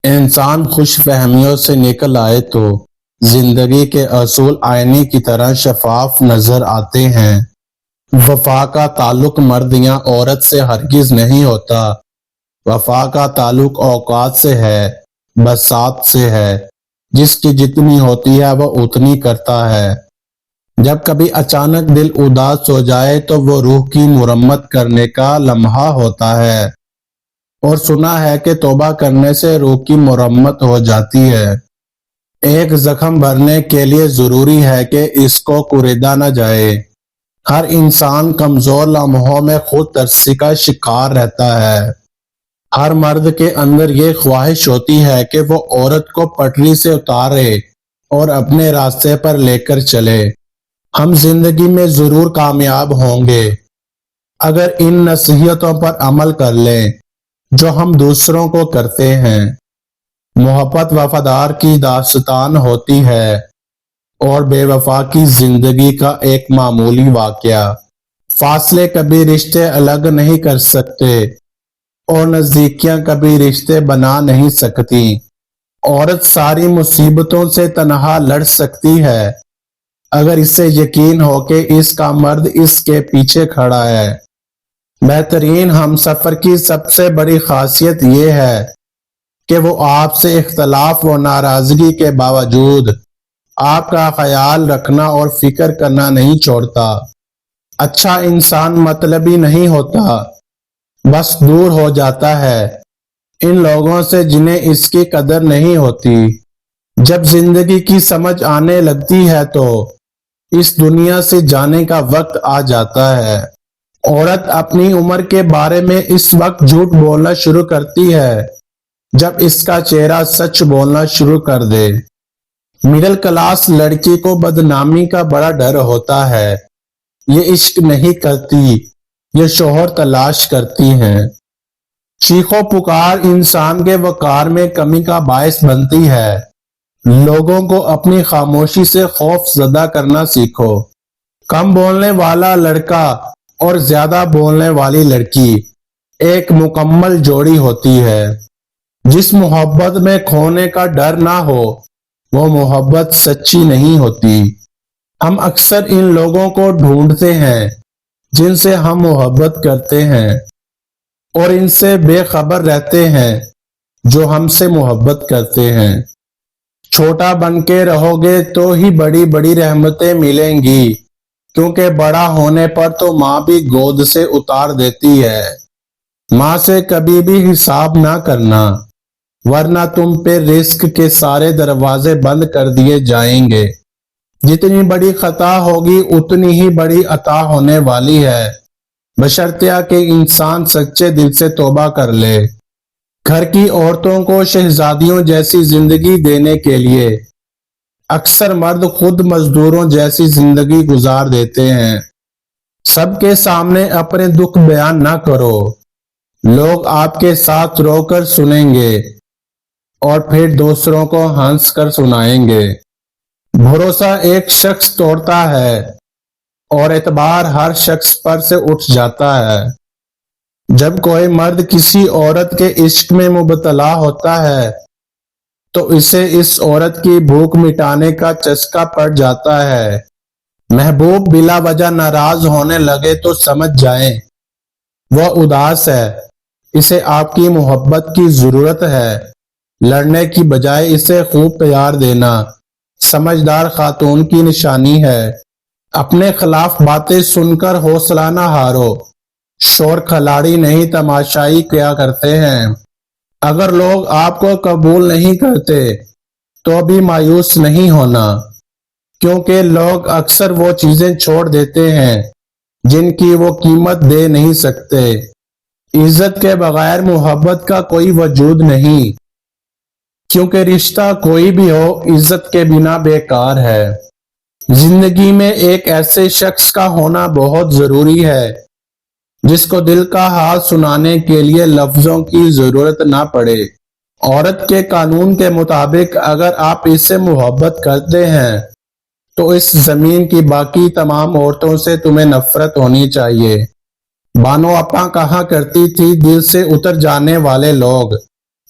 انسان خوش فہمیوں سے نکل آئے تو زندگی کے اصول آئینے کی طرح شفاف نظر آتے ہیں۔ وفا کا تعلق مرد یا عورت سے ہرگز نہیں ہوتا۔ وفا کا تعلق اوقات سے ہے، بساط سے ہے۔ جس کی جتنی ہوتی ہے وہ اتنی کرتا ہے۔ جب کبھی اچانک دل اداس ہو جائے تو وہ روح کی مرمت کرنے کا لمحہ ہوتا ہے، اور سنا ہے کہ توبہ کرنے سے روح کی مرمت ہو جاتی ہے۔ ایک زخم بھرنے کے لیے ضروری ہے کہ اس کو کریدا نہ جائے۔ ہر انسان کمزور لمحوں میں خود ترسی کا شکار رہتا ہے۔ ہر مرد کے اندر یہ خواہش ہوتی ہے کہ وہ عورت کو پٹری سے اتارے اور اپنے راستے پر لے کر چلے۔ ہم زندگی میں ضرور کامیاب ہوں گے اگر ان نصیحتوں پر عمل کر لیں جو ہم دوسروں کو کرتے ہیں۔ محبت وفادار کی داستان ہوتی ہے اور بے وفا کی زندگی کا ایک معمولی واقعہ۔ فاصلے کبھی رشتے الگ نہیں کر سکتے اور نزدیکیاں کبھی رشتے بنا نہیں سکتی۔ عورت ساری مصیبتوں سے تنہا لڑ سکتی ہے اگر اسے یقین ہو کہ اس کا مرد اس کے پیچھے کھڑا ہے۔ بہترین ہمسفر کی سب سے بڑی خاصیت یہ ہے کہ وہ آپ سے اختلاف و ناراضگی کے باوجود آپ کا خیال رکھنا اور فکر کرنا نہیں چھوڑتا۔ اچھا انسان مطلبی نہیں ہوتا، بس دور ہو جاتا ہے ان لوگوں سے جنہیں اس کی قدر نہیں ہوتی۔ جب زندگی کی سمجھ آنے لگتی ہے تو اس دنیا سے جانے کا وقت آ جاتا ہے۔ عورت اپنی عمر کے بارے میں اس وقت جھوٹ بولنا شروع کرتی ہے جب اس کا چہرہ سچ بولنا شروع کر دے۔ مڈل کلاس لڑکی کو بدنامی کا بڑا ڈر ہوتا ہے۔ یہ عشق نہیں کرتی، یہ شوہر تلاش کرتی ہیں۔ چیخ و پکار انسان کے وقار میں کمی کا باعث بنتی ہے۔ لوگوں کو اپنی خاموشی سے خوف زدہ کرنا سیکھو۔ کم بولنے والا لڑکا اور زیادہ بولنے والی لڑکی ایک مکمل جوڑی ہوتی ہے۔ جس محبت میں کھونے کا ڈر نہ ہو وہ محبت سچی نہیں ہوتی۔ ہم اکثر ان لوگوں کو ڈھونڈتے ہیں جن سے ہم محبت کرتے ہیں اور ان سے بے خبر رہتے ہیں جو ہم سے محبت کرتے ہیں۔ چھوٹا بن کے رہو گے تو ہی بڑی بڑی رحمتیں ملیں گی، کیونکہ بڑا ہونے پر تو ماں بھی گود سے اتار دیتی ہے۔ ماں سے کبھی بھی حساب نہ کرنا، ورنہ تم پہ رزق کے سارے دروازے بند کر دیے جائیں گے۔ جتنی بڑی خطا ہوگی اتنی ہی بڑی عطا ہونے والی ہے، بشرطیہ کہ انسان سچے دل سے توبہ کر لے۔ گھر کی عورتوں کو شہزادیوں جیسی زندگی دینے کے لیے اکثر مرد خود مزدوروں جیسی زندگی گزار دیتے ہیں۔ سب کے سامنے اپنے دکھ بیان نہ کرو، لوگ آپ کے ساتھ رو کر سنیں گے اور پھر دوسروں کو ہنس کر سنائیں گے۔ بھروسہ ایک شخص توڑتا ہے اور اعتبار ہر شخص پر سے اٹھ جاتا ہے۔ جب کوئی مرد کسی عورت کے عشق میں مبتلا ہوتا ہے تو اسے اس عورت کی بھوک مٹانے کا چسکا پڑ جاتا ہے۔ محبوب بلا وجہ ناراض ہونے لگے تو سمجھ جائیں وہ اداس ہے، اسے آپ کی محبت کی ضرورت ہے۔ لڑنے کی بجائے اسے خوب پیار دینا سمجھدار خاتون کی نشانی ہے۔ اپنے خلاف باتیں سن کر حوصلہ نہ ہارو، شور کھلاڑی نہیں تماشائی کیا کرتے ہیں۔ اگر لوگ آپ کو قبول نہیں کرتے تو بھی مایوس نہیں ہونا، کیونکہ لوگ اکثر وہ چیزیں چھوڑ دیتے ہیں جن کی وہ قیمت دے نہیں سکتے۔ عزت کے بغیر محبت کا کوئی وجود نہیں، کیونکہ رشتہ کوئی بھی ہو عزت کے بنا بیکار ہے۔ زندگی میں ایک ایسے شخص کا ہونا بہت ضروری ہے جس کو دل کا حال سنانے کے لیے لفظوں کی ضرورت نہ پڑے۔ عورت کے قانون کے مطابق اگر آپ اس سے محبت کرتے ہیں تو اس زمین کی باقی تمام عورتوں سے تمہیں نفرت ہونی چاہیے۔ بانو اپا کہا کرتی تھی، دل سے اتر جانے والے لوگ